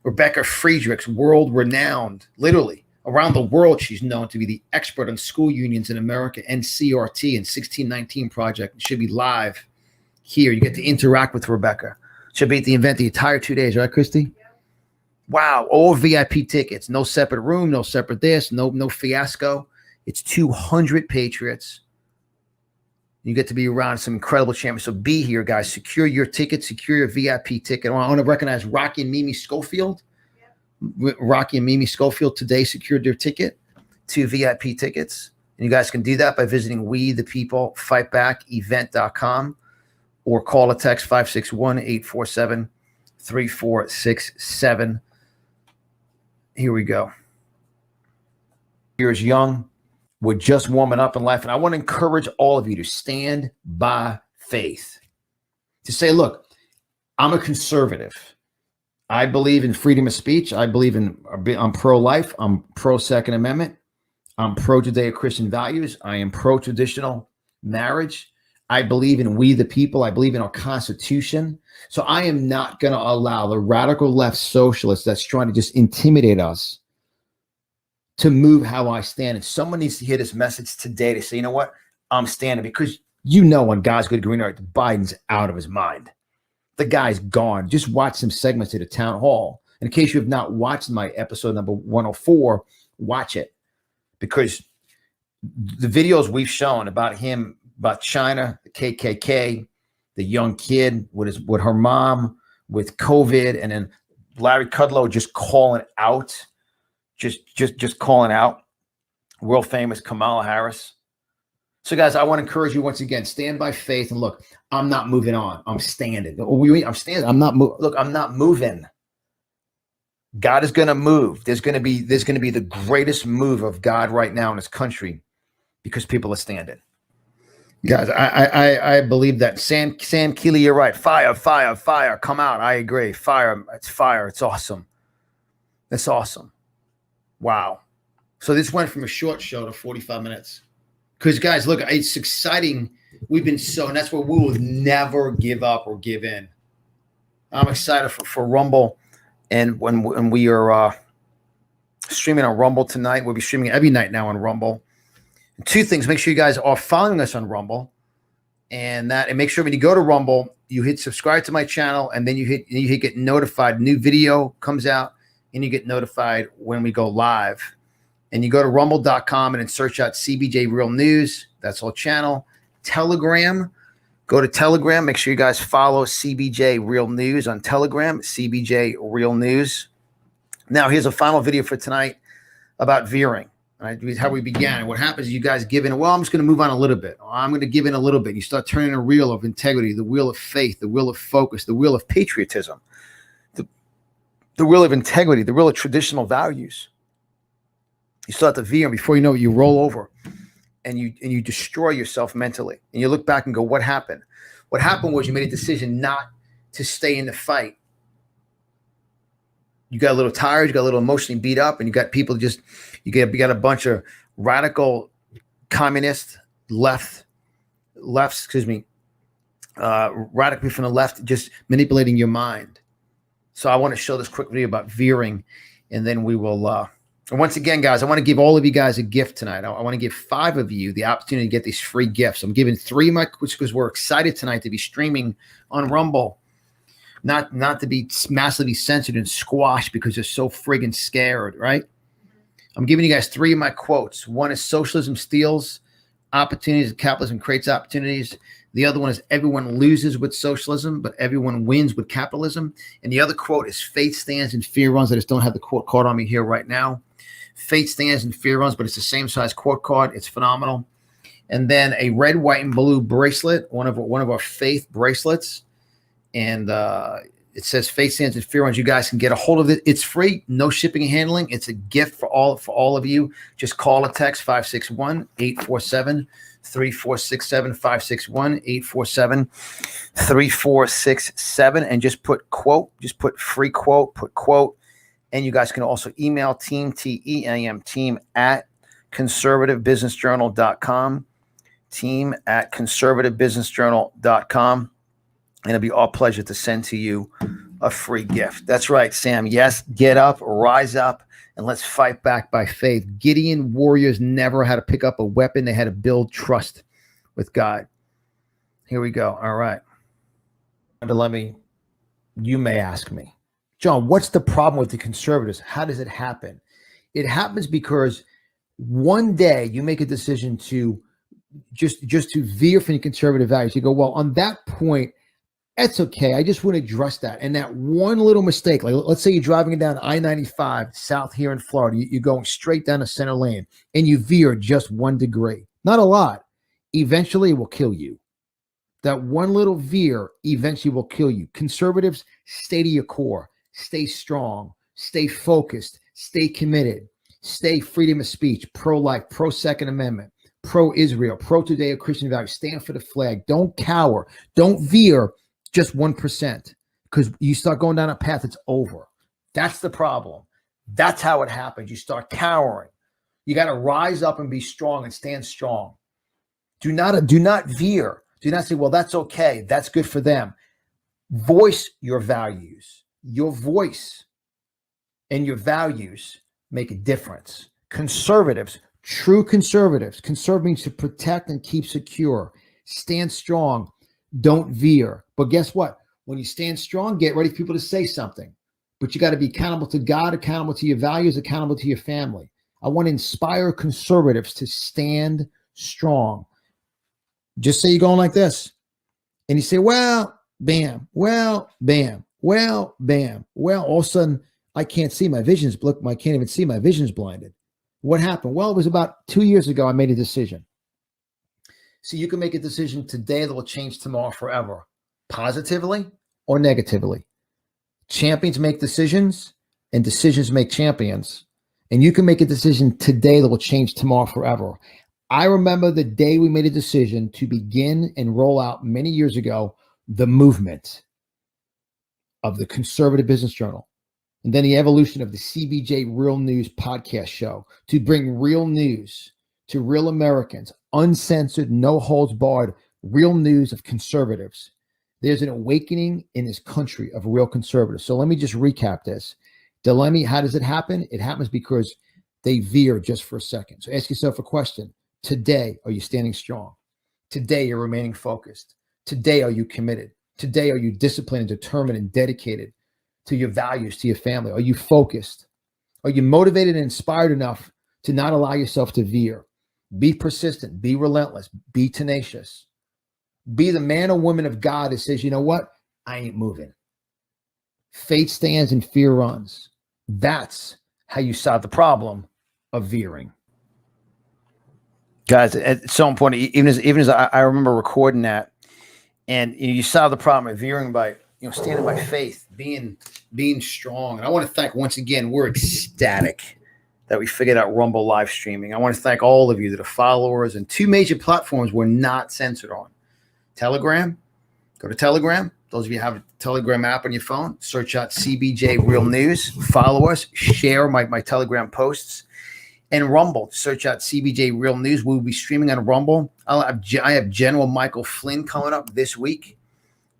[SPEAKER 1] Rebecca Friedrichs, world-renowned, literally. Around the world, she's known to be the expert on school unions in America, NCRT and 1619 Project. It should be live here. You get to interact with Rebecca. She'll be at the event the entire 2 days, right, Christy? Wow, all VIP tickets, no separate room, no separate this, no fiasco. It's 200 Patriots. You get to be around some incredible champions. So be here, guys. Secure your ticket, secure your VIP ticket. I want to recognize Rocky and Mimi Schofield. Rocky and Mimi Schofield today secured their ticket, 2 VIP tickets. And you guys can do that by visiting WeThePeopleFightBackEvent.com or call or text 561-847-3467. Here we go. Here's Young. We're just warming up in life. And I want to encourage all of you to stand by faith. To say, look, I'm a conservative. I believe in freedom of speech. I'm pro-life. I'm pro-Second Amendment. I'm pro-Judeo-Christian values. I am pro-traditional marriage. I believe in we the people. I believe in our Constitution. So I am not going to allow the radical left socialists that's trying to just intimidate us to move how I stand. And someone needs to hear this message today to say, you know what? I'm standing, because you know on God's good green earth, Biden's out of his mind. The guy's gone. Just watch some segments of the town hall. In case you have not watched my episode number 104, watch it. Because the videos we've shown about him, about China, the KKK, the young kid with her mom, with COVID, and then Larry Kudlow just calling out, just calling out world famous Kamala Harris. So guys, I want to encourage you once again, stand by faith and look, I'm not moving on. I'm standing. I'm standing. I'm not moving. Look, I'm not moving. God is going to move. There's going to be the greatest move of God right now in this country because people are standing. Guys, I believe that. Sam Keeley, you're right. Fire, fire, fire. Come out. I agree. Fire. It's fire. It's awesome. That's awesome. Wow. So this went from a short show to 45 minutes. Because, guys, look, it's exciting. And that's where we will never give up or give in. I'm excited for Rumble. And when we are streaming on Rumble tonight, we'll be streaming every night now on Rumble. And 2 things: make sure you guys are following us on Rumble, and make sure when you go to Rumble, you hit subscribe to my channel, and then you hit get notified. New video comes out, and you get notified when we go live. And you go to rumble.com and then search out CBJ Real News. That's our channel. Telegram. Go to Telegram. Make sure you guys follow CBJ Real News on Telegram. CBJ Real News. Now, here's a final video for tonight about veering. Right? How we began. What happens is you guys give in. Well, I'm just going to move on a little bit. I'm going to give in a little bit. You start turning a wheel of integrity, the wheel of faith, the wheel of focus, the wheel of patriotism, the wheel of integrity, the wheel of traditional values. You start to veer, and before you know it, you roll over, and you destroy yourself mentally. And you look back and go, what happened? What happened was you made a decision not to stay in the fight. You got a little tired, you got a little emotionally beat up, and you got people you got a bunch of radical communist radical from the left just manipulating your mind. So I want to show this quick video about veering, and then we will and once again, guys, I want to give all of you guys a gift tonight. I want to give 5 of you the opportunity to get these free gifts. I'm giving 3 of my, because we're excited tonight to be streaming on Rumble. Not to be massively censored and squashed because they're so friggin' scared, right? I'm giving you guys 3 of my quotes. One is socialism steals opportunities, capitalism creates opportunities. The other one is everyone loses with socialism, but everyone wins with capitalism. And the other quote is faith stands and fear runs. I just don't have the quote card on me here right now. Faith stands and fear runs, but it's the same size quote card. It's phenomenal. And then a red, white, and blue bracelet, one of our faith bracelets. And it says faith stands and fear runs. You guys can get a hold of it. It's free, no shipping and handling. It's a gift for all of you. Just call or text 561-847-3467, 561-847-3467, and just put quote, just put free quote, put quote. And you guys can also email team, T-E-A-M, team at conservativebusinessjournal.com, team at conservativebusinessjournal.com. And it'll be our pleasure to send to you a free gift. That's right, Sam. Yes, get up, rise up, and let's fight back by faith. Gideon warriors never had to pick up a weapon. They had to build trust with God. Here we go. All right. You may ask me, John, what's the problem with the conservatives? How does it happen? It happens because one day you make a decision to just to veer from your conservative values. You go, well, on that point, that's okay. I just want to address that. And that one little mistake, like let's say you're driving down I-95 south here in Florida, you're going straight down the center lane and you veer just 1 degree. Not a lot. Eventually it will kill you. That one little veer eventually will kill you. Conservatives, stay to your core. Stay strong. Stay focused. Stay committed. Stay freedom of speech, pro-life, pro-Second Amendment, pro-Israel, pro-Judeo-Christian values. Stand for the flag. Don't cower. Don't veer just 1%, because you start going down a path, it's over. That's the problem. That's how it happens. You start cowering. You got to rise up and be strong and stand strong. Do not veer. Do not say, well, that's okay. That's good for them. Voice your values. Your voice and your values make a difference. Conservatives, true conservatives, conserve means to protect and keep secure. Stand strong. Don't veer. But guess what? When you stand strong, get ready for people to say something. But you got to be accountable to God, accountable to your values, accountable to your family. I want to inspire conservatives to stand strong. Just say you're going like this. And you say, well, bam, well, bam, well, bam. Well, all of a sudden, I can't see. My vision's blocked. I can't even see. My vision's blinded. What happened? Well, it was about 2 years ago I made a decision. So you can make a decision today that will change tomorrow forever, positively or negatively. Champions make decisions and decisions make champions. And you can make a decision today that will change tomorrow forever. I remember the day we made a decision to begin and roll out many years ago, the movement of the Conservative Business Journal. And then the evolution of the CBJ Real News podcast show to bring real news to real Americans, uncensored, no holds barred, real news of conservatives. There's an awakening in this country of real conservatives. So let me just recap this. Dilemma, how does it happen? It happens because they veer just for a second. So ask yourself a question. Today, are you standing strong? Today, you're remaining focused. Today, are you committed? Today, are you disciplined and determined and dedicated to your values, to your family? Are you focused? Are you motivated and inspired enough to not allow yourself to veer? Be persistent, be relentless, be tenacious. Be the man or woman of God that says, you know what? I ain't moving. Faith stands and fear runs. That's how you solve the problem of veering. Guys, it's so important. Even as I remember recording that, and you solve the problem of veering by standing by faith, being strong. And I want to thank once again, we're ecstatic that we figured out Rumble live streaming. I want to thank all of you that are followers, and 2 major platforms we're not censored on. Telegram, go to Telegram. Those of you who have a Telegram app on your phone, search out CBJ Real News, follow us, share my Telegram posts. And Rumble, search out CBJ Real News. We'll be streaming on Rumble. I have General Michael Flynn coming up this week.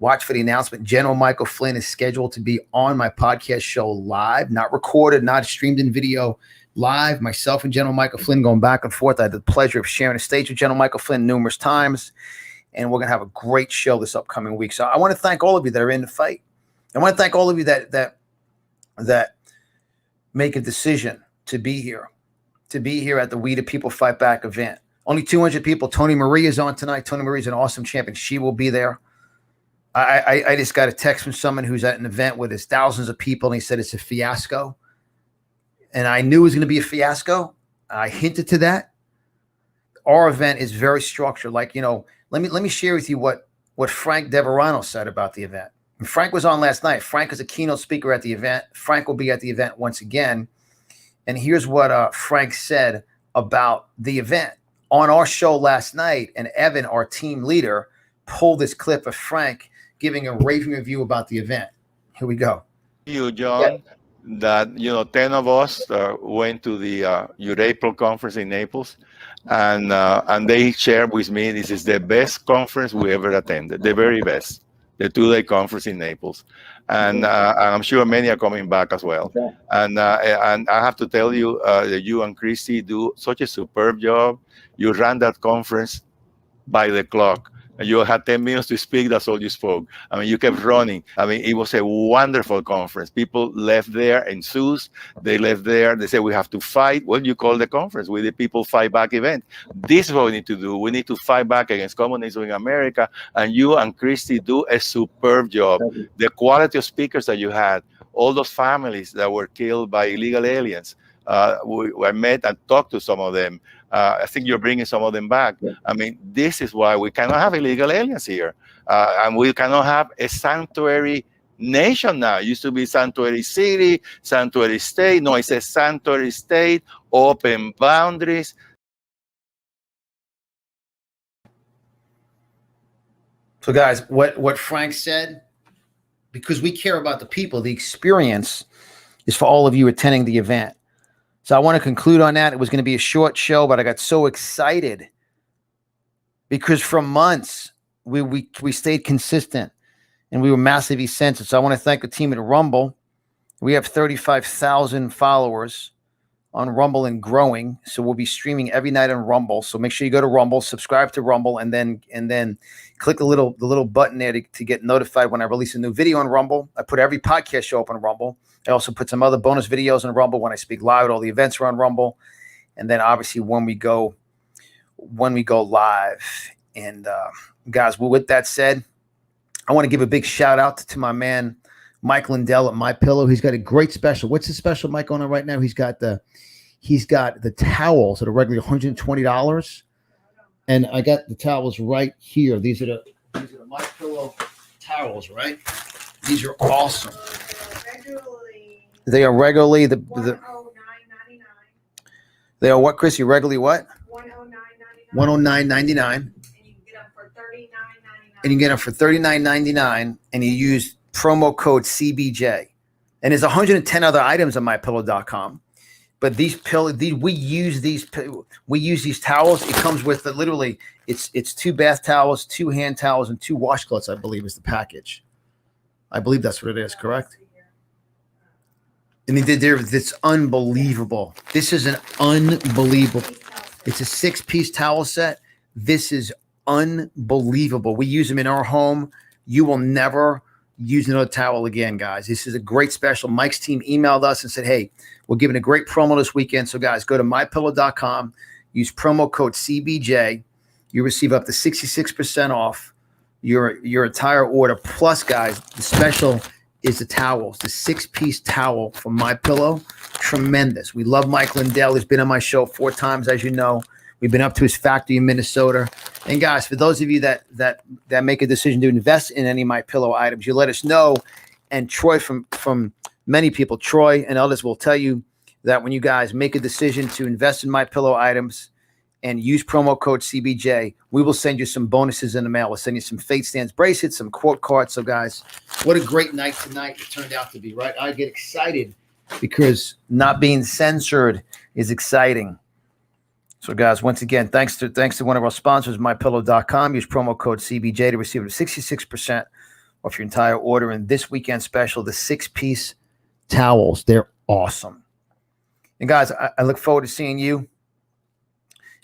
[SPEAKER 1] Watch for the announcement. General Michael Flynn is scheduled to be on my podcast show live, not recorded, not streamed in video, live. Myself and General Michael Flynn going back and forth. I had the pleasure of sharing a stage with General Michael Flynn numerous times, and we're going to have a great show this upcoming week. So I want to thank all of you that are in the fight. I want to thank all of you that make a decision to be here at the We the People Fight Back event. Only 200 people. Tony Marie is on tonight. Tony Marie is an awesome champion. She will be there. I just got a text from someone who's at an event where there's thousands of people, and he said it's a fiasco. And I knew it was going to be a fiasco. I hinted to that. Our event is very structured. Like, let me share with you what Frank Deverano said about the event. And Frank was on last night. Frank is a keynote speaker at the event. Frank will be at the event once again. And here's what Frank said about the event. On our show last night, and Evan, our team leader, pulled this clip of Frank giving a raving review about the event. Here we go.
[SPEAKER 2] You, John, that 10 of us went to the your April conference in Naples, and they shared with me this is the best conference we ever attended, the very best, the 2-day conference in Naples, and I'm sure many are coming back as well. And I have to tell you that you and Christy do such a superb job. You ran that conference by the clock. And you had 10 minutes to speak, that's all you spoke. I mean, you kept running. I mean, it was a wonderful conference. People left there enthused. They left there, they said, we have to fight. Well, you call the conference with the People Fight Back event. This is what we need to do. We need to fight back against communism in America. And you and Christy do a superb job. The quality of speakers that you had, all those families that were killed by illegal aliens. I met and talked to some of them. I think you're bringing some of them back. I mean, this is why we cannot have illegal aliens here. And we cannot have a sanctuary nation now. It used to be sanctuary city, sanctuary state. No, it's a sanctuary state, open boundaries.
[SPEAKER 1] So guys, what Frank said, because we care about the people, the experience is for all of you attending the event. So I want to conclude on that. It was going to be a short show, but I got so excited because for months we stayed consistent and we were massively censored. So I want to thank the team at Rumble. We have 35,000 followers on Rumble and growing. So we'll be streaming every night on Rumble. So make sure you go to Rumble, subscribe to Rumble, and then click the little button there to get notified when I release a new video on Rumble. I put every podcast show up on Rumble. I also put some other bonus videos on Rumble when I speak live. All the events are on Rumble. And then obviously when we go live. And guys, well, with that said, I want to give a big shout out to my man, Mike Lindell at MyPillow. He's got a great special. What's the special, Mike, on it right now? He's got the towels that are regularly $120. And I got the towels right here. These are the MyPillow towels, right? These are awesome. They are regularly the they are what, Chris? You regularly what? $109.99. And you get them for $39.99, and you use promo code CBJ. And there's 110 other items on mypillow.com. But we use these towels. It comes with literally it's 2 bath towels, 2 hand towels, and 2 washcloths, I believe, is the package. I believe that's what it is, correct? And it's unbelievable. This is an unbelievable. It's a 6-piece towel set. This is unbelievable. We use them in our home. You will never use another towel again, guys. This is a great special. Mike's team emailed us and said, hey, we're giving a great promo this weekend. So guys, go to mypillow.com, use promo code CBJ. You receive up to 66% off your entire order. Plus, guys, the special is the towels, the 6-piece towel from MyPillow. Tremendous. We love Mike Lindell. He's been on my show 4 times, as you know. We've been up to his factory in Minnesota. And guys, for those of you that make a decision to invest in any MyPillow items, you let us know. And Troy from many people, Troy and others will tell you that when you guys make a decision to invest in MyPillow items and use promo code CBJ, we will send you some bonuses in the mail. We'll send you some Fate Stands bracelets, some quote cards. So guys, what a great night tonight it turned out to be, right? I get excited because not being censored is exciting. So guys, once again, thanks to one of our sponsors, mypillow.com. Use promo code CBJ to receive 66% off your entire order. And this weekend special, the 6-piece towels. They're awesome. And guys, I look forward to seeing you.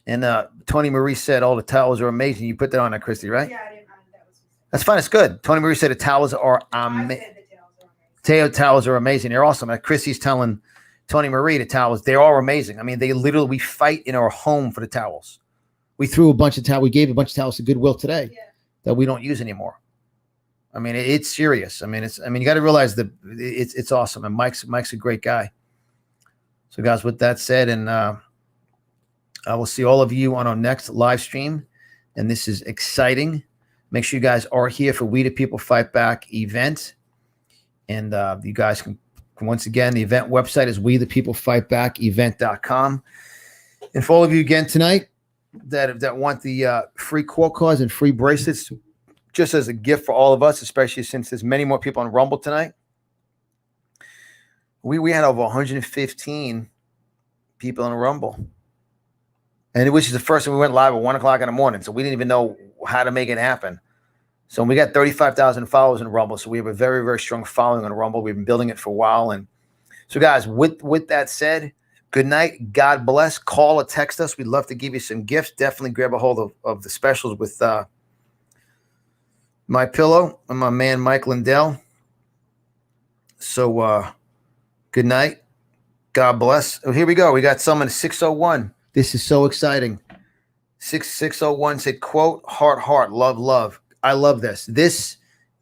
[SPEAKER 1] And Tony Marie said all the towels are amazing. You put that on there, Christy, right? Yeah, I didn't. That's fine. It's good. Tony Marie said the towels are amazing. Towels are amazing. They're awesome. Christy's telling Tony Marie the towels, they are amazing. I mean, we fight in our home for the towels. We gave a bunch of towels to Goodwill today that we don't use anymore. I mean, it's serious. I mean, you got to realize that it's awesome. And Mike's a great guy. So guys, with that said, and I will see all of you on our next live stream. And this is exciting. Make sure you guys are here for We the People Fight Back event. And you guys can, once again, the event website is wethepeoplefightbackevent.com. And for all of you again tonight that want the free quote cards and free bracelets, just as a gift for all of us, especially since there's many more people on Rumble tonight. We had over 115 people on Rumble. And it was the first time we went live at 1 o'clock in the morning. So we didn't even know how to make it happen. So we got 35,000 followers in Rumble. So we have a very, very strong following on Rumble. We've been building it for a while. And so guys, with that said, good night. God bless. Call or text us. We'd love to give you some gifts. Definitely grab a hold of the specials with My Pillow and my man Mike Lindell. So good night. God bless. Oh, here we go. We got someone 601. This is so exciting. 6601 said, quote, heart, heart, love, love. I love this. This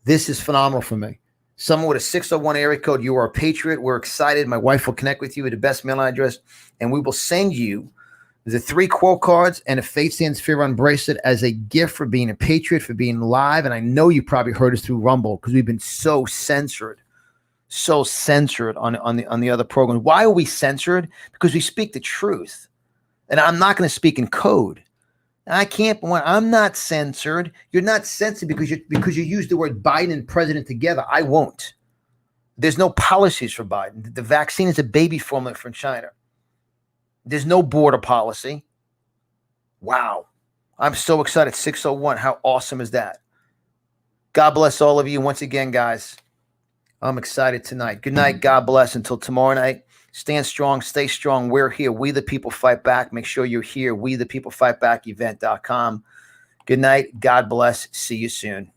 [SPEAKER 1] is phenomenal for me. Someone with a 601 area code, you are a patriot. We're excited. My wife will connect with you with the best mail address, and we will send you the 3 quote cards and a Faith Stands Fear Run bracelet as a gift for being a patriot, for being live. And I know you probably heard us through Rumble because we've been so censored on the other programs. Why are we censored? Because we speak the truth. And I'm not going to speak in code. I can't. I'm not censored. You're not censored because you use the word Biden and president together. I won't. There's no policies for Biden. The vaccine is a baby formula from China. There's no border policy. Wow. I'm so excited. 601. How awesome is that? God bless all of you. Once again, guys, I'm excited tonight. Good night. God bless. Until tomorrow night. Stand strong, stay strong. We're here. We the People Fight Back. Make sure you're here. We the People Fight Back event.com. Good night. God bless. See you soon.